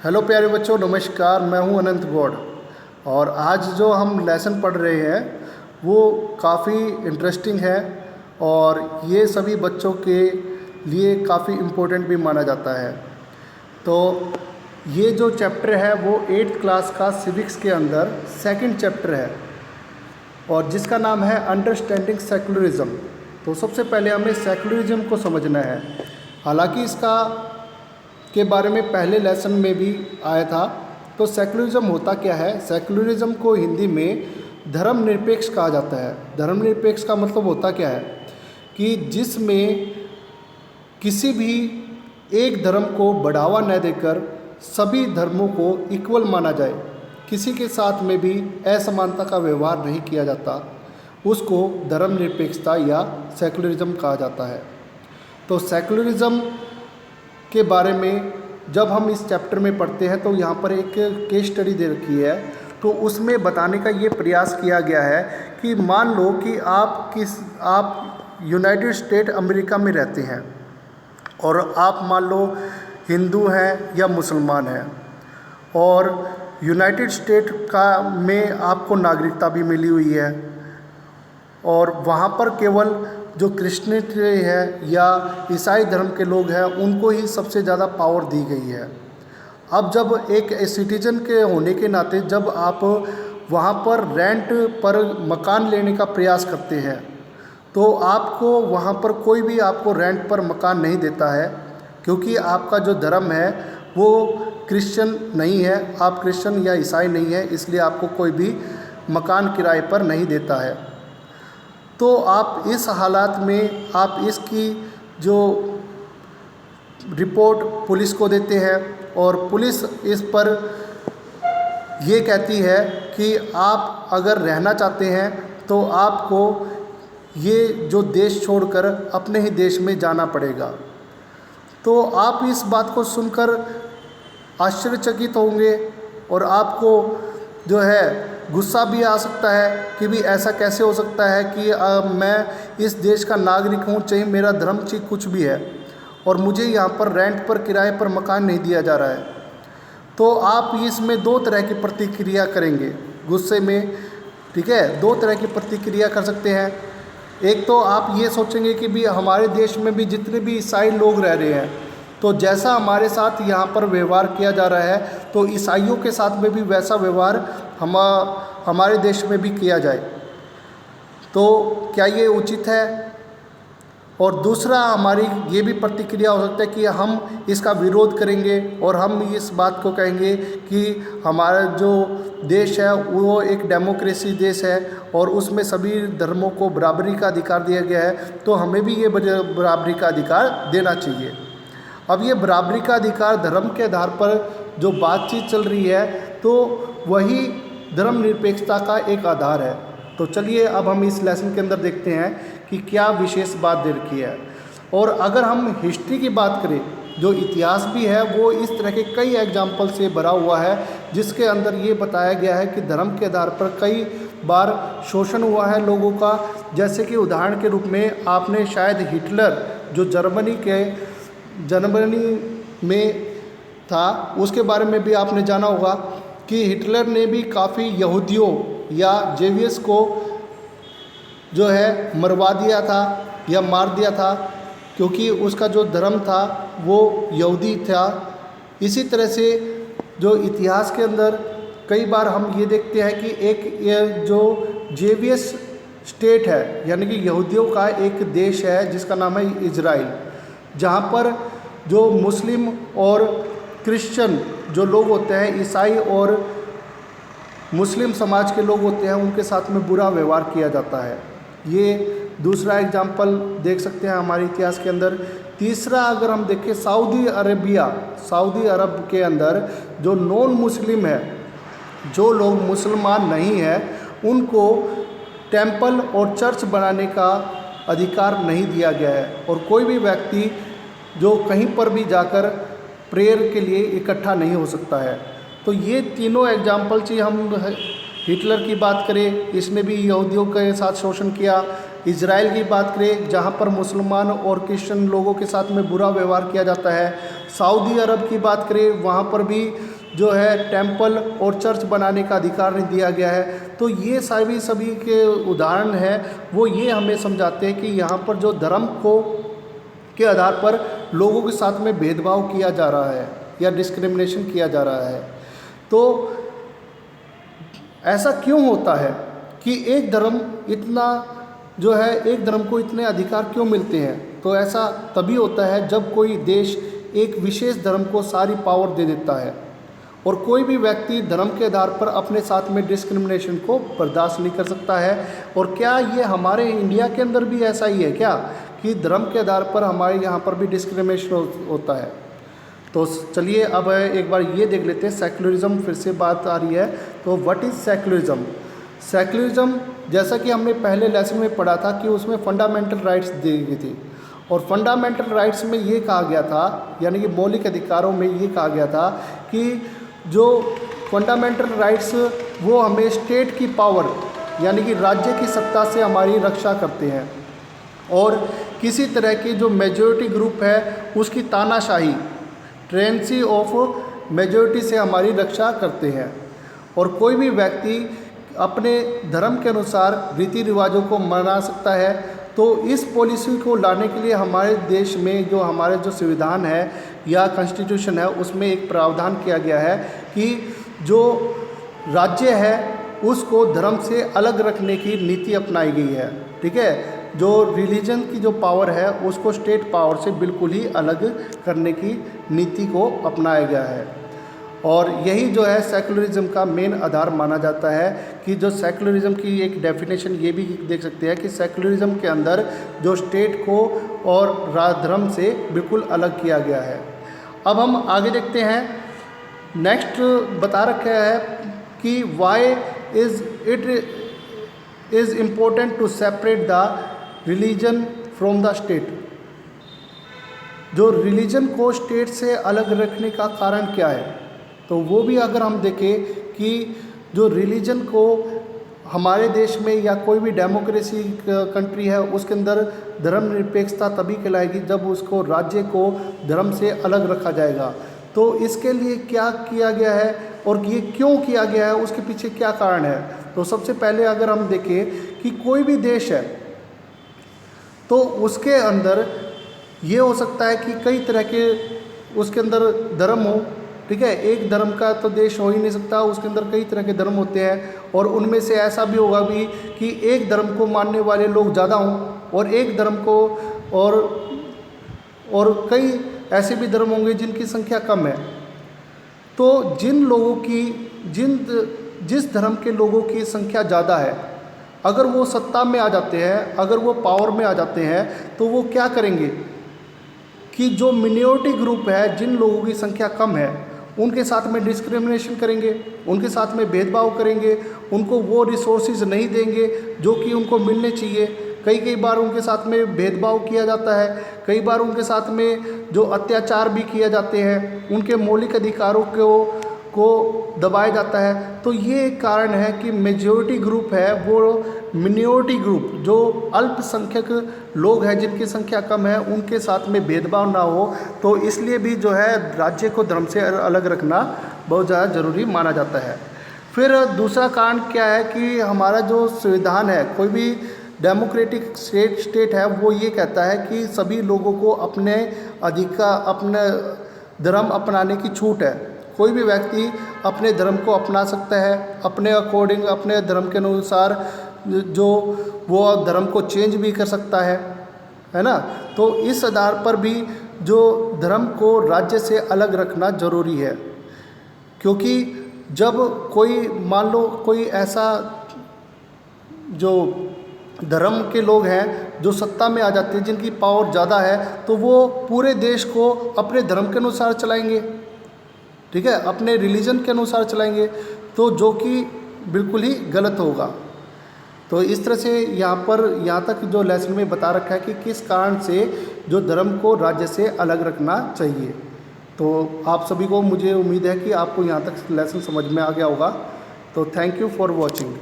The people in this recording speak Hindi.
हेलो प्यारे बच्चों, नमस्कार। मैं हूं अनंत गौड़ और आज जो हम लेसन पढ़ रहे हैं वो काफ़ी इंटरेस्टिंग है और ये सभी बच्चों के लिए काफ़ी इम्पोर्टेंट भी माना जाता है। तो ये जो चैप्टर है वो 8th क्लास का सिविक्स के अंदर सेकंड चैप्टर है और जिसका नाम है अंडरस्टैंडिंग सेकुलरिज्म। तो सबसे पहले हमें सेकुलरिज्म को समझना है। हालांकि इसका के बारे में पहले लेसन में भी आया था। तो सेकुलरिज्म होता क्या है? सेकुलरिज्म को हिंदी में धर्मनिरपेक्ष कहा जाता है। धर्मनिरपेक्ष का मतलब होता क्या है कि जिसमें किसी भी एक धर्म को बढ़ावा न देकर सभी धर्मों को इक्वल माना जाए, किसी के साथ में भी असमानता का व्यवहार नहीं किया जाता, उसको धर्मनिरपेक्षता या सेकुलरिज्म कहा जाता है। तो सेकुलरिज्म के बारे में जब हम इस चैप्टर में पढ़ते हैं तो यहाँ पर एक केस स्टडी दे रखी है। तो उसमें बताने का ये प्रयास किया गया है कि मान लो कि आप यूनाइटेड स्टेट अमेरिका में रहते हैं और आप मान लो हिंदू हैं या मुसलमान हैं और यूनाइटेड स्टेट का में आपको नागरिकता भी मिली हुई है और वहाँ पर केवल जो क्रिश्चियनिटी है या ईसाई धर्म के लोग हैं उनको ही सबसे ज़्यादा पावर दी गई है। अब जब एक सिटीजन के होने के नाते जब आप वहाँ पर रेंट पर मकान लेने का प्रयास करते हैं तो आपको वहाँ पर कोई भी आपको रेंट पर मकान नहीं देता है, क्योंकि आपका जो धर्म है वो क्रिश्चियन नहीं है, आप क्रिश्चियन या ईसाई नहीं है, इसलिए आपको कोई भी मकान किराए पर नहीं देता है। तो आप इस हालात में आप इसकी जो रिपोर्ट पुलिस को देते हैं और पुलिस इस पर ये कहती है कि आप अगर रहना चाहते हैं तो आपको ये जो देश छोड़कर अपने ही देश में जाना पड़ेगा। तो आप इस बात को सुनकर आश्चर्यचकित होंगे और आपको जो है गुस्सा भी आ सकता है कि भी ऐसा कैसे हो सकता है कि मैं इस देश का नागरिक हूँ, चाहे मेरा धर्म चाहे कुछ भी है, और मुझे यहाँ पर रेंट पर किराए पर मकान नहीं दिया जा रहा है। तो आप इसमें दो तरह की प्रतिक्रिया करेंगे गुस्से में, ठीक है। दो तरह की प्रतिक्रिया कर सकते हैं। एक तो आप ये सोचेंगे कि भी हमारे देश में भी जितने भी ईसाई लोग रह रहे हैं तो जैसा हमारे साथ यहाँ पर व्यवहार किया जा रहा है तो ईसाइयों के साथ में भी वैसा व्यवहार हमारे देश में भी किया जाए, तो क्या ये उचित है? और दूसरा हमारी ये भी प्रतिक्रिया हो सकता है कि हम इसका विरोध करेंगे और हम इस बात को कहेंगे कि हमारा जो देश है वो एक डेमोक्रेसी देश है और उसमें सभी धर्मों को बराबरी का अधिकार दिया गया है, तो हमें भी ये बराबरी का अधिकार देना चाहिए। अब ये बराबरी का अधिकार धर्म के आधार पर जो बातचीत चल रही है तो वही धर्मनिरपेक्षता का एक आधार है। तो चलिए अब हम इस लेसन के अंदर देखते हैं कि क्या विशेष बात दे रखी है। और अगर हम हिस्ट्री की बात करें, जो इतिहास भी है वो इस तरह के कई एग्जाम्पल से भरा हुआ है जिसके अंदर ये बताया गया है कि धर्म के आधार पर कई बार शोषण हुआ है लोगों का। जैसे कि उदाहरण के रूप में आपने शायद हिटलर जो जर्मनी में था उसके बारे में भी आपने जाना होगा कि हिटलर ने भी काफ़ी यहूदियों या जेवियस को जो है मरवा दिया था या मार दिया था, क्योंकि उसका जो धर्म था वो यहूदी था। इसी तरह से जो इतिहास के अंदर कई बार हम ये देखते हैं कि एक जो जेवियस स्टेट है यानी कि यहूदियों का एक देश है जिसका नाम है इजराइल, जहाँ पर जो मुस्लिम और क्रिश्चियन जो लोग होते हैं, ईसाई और मुस्लिम समाज के लोग होते हैं, उनके साथ में बुरा व्यवहार किया जाता है। ये दूसरा एग्जाम्पल देख सकते हैं हमारे इतिहास के अंदर। तीसरा अगर हम देखें सऊदी अरब के अंदर जो नॉन मुस्लिम है, जो लोग मुसलमान नहीं हैं, उनको टेंपल और चर्च बनाने का अधिकार नहीं दिया गया है और कोई भी व्यक्ति जो कहीं पर भी जाकर प्रेयर के लिए इकट्ठा नहीं हो सकता है। तो ये तीनों एग्जाम्पल चाहिए। हम हिटलर की बात करें, इसने भी यहूदियों के साथ शोषण किया, इजराइल की बात करें जहाँ पर मुसलमान और क्रिश्चियन लोगों के साथ में बुरा व्यवहार किया जाता है। सऊदी अरब की बात करें वहाँ पर भी जो है टेंपल और चर्च बनाने का अधिकार नहीं दिया गया है। तो ये सभी के उदाहरण हैं, वो ये हमें समझाते हैं कि यहाँ पर जो धर्म को के आधार पर लोगों के साथ में भेदभाव किया जा रहा है या डिस्क्रिमिनेशन किया जा रहा है। तो ऐसा क्यों होता है कि एक धर्म एक धर्म को इतने अधिकार क्यों मिलते हैं? तो ऐसा तभी होता है जब कोई देश एक विशेष धर्म को सारी पावर दे देता है और कोई भी व्यक्ति धर्म के आधार पर अपने साथ में डिस्क्रिमिनेशन को बर्दाश्त नहीं कर सकता है। और क्या ये हमारे इंडिया के अंदर भी ऐसा ही है क्या कि धर्म के आधार पर हमारे यहाँ पर भी डिस्क्रिमिनेशन होता है? तो चलिए अब एक बार ये देख लेते हैं, सेक्युलरिज्म फिर से बात आ रही है। तो व्हाट इज़ सेक्युलरिज्म? सेक्युलरिज्म जैसा कि हमने पहले लेसन में पढ़ा था कि उसमें फंडामेंटल राइट्स दी गई थी और फंडामेंटल राइट्स में ये कहा गया था, यानी कि मौलिक अधिकारों में ये कहा गया था कि जो फंडामेंटल राइट्स वो हमें स्टेट की पावर यानी कि राज्य की सत्ता से हमारी रक्षा करते हैं और किसी तरह की जो मेजॉरिटी ग्रुप है उसकी तानाशाही ट्रेंसी ऑफ मेजॉरिटी से हमारी रक्षा करते हैं। और कोई भी व्यक्ति अपने धर्म के अनुसार रीति रिवाजों को मना सकता है। तो इस पॉलिसी को लाने के लिए हमारे देश में जो हमारे जो संविधान है या कॉन्स्टिट्यूशन है उसमें एक प्रावधान किया गया है कि जो राज्य है उसको धर्म से अलग रखने की नीति अपनाई गई है। ठीक है, जो रिलीजन की जो पावर है उसको स्टेट पावर से बिल्कुल ही अलग करने की नीति को अपनाया गया है। और यही जो है सेक्युलरिज्म का मेन आधार माना जाता है कि जो सेक्युलरिज्म की एक डेफिनेशन ये भी देख सकते हैं कि सेक्युलरिज्म के अंदर जो स्टेट को और धर्म से बिल्कुल अलग किया गया है। अब हम आगे देखते हैं। नेक्स्ट बता रखा है कि why is important to separate the religion from the state. जो रिलीजन को स्टेट से अलग रखने का कारण क्या है? तो वो भी अगर हम देखें कि जो रिलीजन को हमारे देश में या कोई भी डेमोक्रेसी कंट्री है उसके अंदर धर्मनिरपेक्षता तभी कहलाएगी जब उसको राज्य को धर्म से अलग रखा जाएगा। तो इसके लिए क्या किया गया है और ये क्यों किया गया है, उसके पीछे क्या कारण है? तो सबसे पहले अगर हम देखें कि कोई भी देश है तो उसके अंदर ये हो सकता है कि कई तरह के उसके अंदर धर्म हो। ठीक है, एक धर्म का तो देश हो ही नहीं सकता, उसके अंदर कई तरह के धर्म होते हैं और उनमें से ऐसा भी होगा भी कि एक धर्म को मानने वाले लोग ज़्यादा हों और एक धर्म को और कई ऐसे भी धर्म होंगे जिनकी संख्या कम है। तो जिन लोगों की जिस धर्म के लोगों की संख्या ज़्यादा है, अगर वो सत्ता में आ जाते हैं, अगर वो पावर में आ जाते हैं तो वो क्या करेंगे कि जो मिनॉरिटी ग्रुप है, जिन लोगों की संख्या कम है, उनके साथ में डिस्क्रिमिनेशन करेंगे, उनके साथ में भेदभाव करेंगे, उनको वो रिसोर्सेज नहीं देंगे जो कि उनको मिलने चाहिए। कई बार उनके साथ में भेदभाव किया जाता है, कई बार उनके साथ में जो अत्याचार भी किए जाते हैं, उनके मौलिक अधिकारों को दबाया जाता है। तो ये एक कारण है कि मेजॉरिटी ग्रुप है वो मिनॉरिटी ग्रुप जो अल्पसंख्यक लोग हैं जिनकी संख्या कम है उनके साथ में भेदभाव ना हो। तो इसलिए भी जो है राज्य को धर्म से अलग रखना बहुत ज़्यादा ज़रूरी माना जाता है। फिर दूसरा कारण क्या है कि हमारा जो संविधान है, कोई भी डेमोक्रेटिक स्टेट है, वो ये कहता है कि सभी लोगों को अपने धर्म अपनाने की छूट है। कोई भी व्यक्ति अपने धर्म को अपना सकता है, अपने अकॉर्डिंग अपने धर्म के अनुसार जो वो धर्म को चेंज भी कर सकता है ना। तो इस आधार पर भी जो धर्म को राज्य से अलग रखना ज़रूरी है, क्योंकि जब कोई मान लो कोई ऐसा जो धर्म के लोग हैं जो सत्ता में आ जाते हैं, जिनकी पावर ज़्यादा है, तो वो पूरे देश को अपने धर्म के अनुसार चलाएंगे। ठीक है, अपने रिलीजन के अनुसार चलाएंगे, तो जो कि बिल्कुल ही गलत होगा। तो इस तरह से यहाँ तक जो लेसन में बता रखा है कि किस कारण से जो धर्म को राज्य से अलग रखना चाहिए। तो आप सभी को मुझे उम्मीद है कि आपको यहाँ तक लेसन समझ में आ गया होगा। तो थैंक यू फॉर वॉचिंग।